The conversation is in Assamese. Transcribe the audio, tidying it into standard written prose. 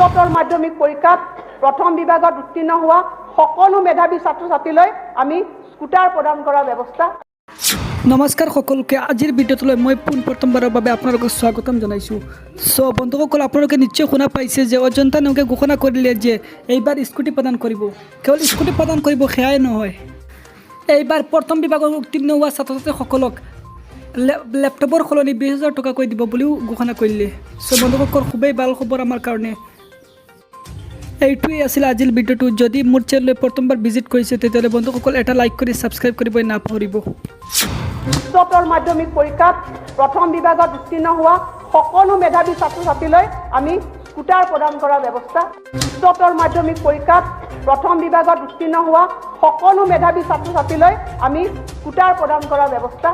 উচ্চতৰ মাধ্যমিক পৰীক্ষাত প্ৰথম বিভাগত উত্তীৰ্ণ হোৱা সকলো মেধাৱী ছাত্ৰ ছাত্ৰীলৈ আমি স্কুটাৰ প্ৰদান কৰাৰ ব্যৱস্থা। নমস্কাৰ সকলোকে, আজিৰ ভিডিঅ'টোলৈ মই প্ৰথমবাৰৰ বাবে আপোনালোকক স্বাগতম জনাইছোঁ। বন্ধুসকল, আপোনালোকে নিশ্চয় শুনা পাইছে যে অজন্তা নিয়োগে ঘোষণা কৰিলে যে এইবাৰ স্কুটি প্ৰদান কৰিব। কেৱল স্কুটি প্ৰদান কৰিব সেয়াই নহয়, এইবাৰ প্ৰথম বিভাগত উত্তীৰ্ণ হোৱা ছাত্ৰ ছাত্ৰীসকলক লেপটপৰ সলনি 20,000 টকাকৈ দিব বুলিও ঘোষণা কৰিলে। বন্ধুসকল, খুবেই ভাল খবৰ আমাৰ কাৰণে। এইটোৱেই আছিল আজিৰ ভিডিঅ'টো। যদি মোৰ চেনেললৈ প্ৰথমবাৰ ভিজিট কৰিছে তেতিয়াহ'লে বন্ধুসকল এটা লাইক কৰি ছাবস্ক্ৰাইব কৰিবলৈ নাপাহৰিব। উচ্চতৰ মাধ্যমিক পৰীক্ষাত প্ৰথম বিভাগত উত্তীৰ্ণ হোৱা সকলো মেধাৱী ছাত্ৰ ছাত্ৰীলৈ আমি স্কুটাৰ প্ৰদান কৰাৰ ব্যৱস্থা। উচ্চতৰ মাধ্যমিক পৰীক্ষাত প্ৰথম বিভাগত উত্তীৰ্ণ হোৱা সকলো মেধাৱী ছাত্ৰ ছাত্ৰীলৈ আমি স্কুটাৰ প্ৰদান কৰাৰ ব্যৱস্থা।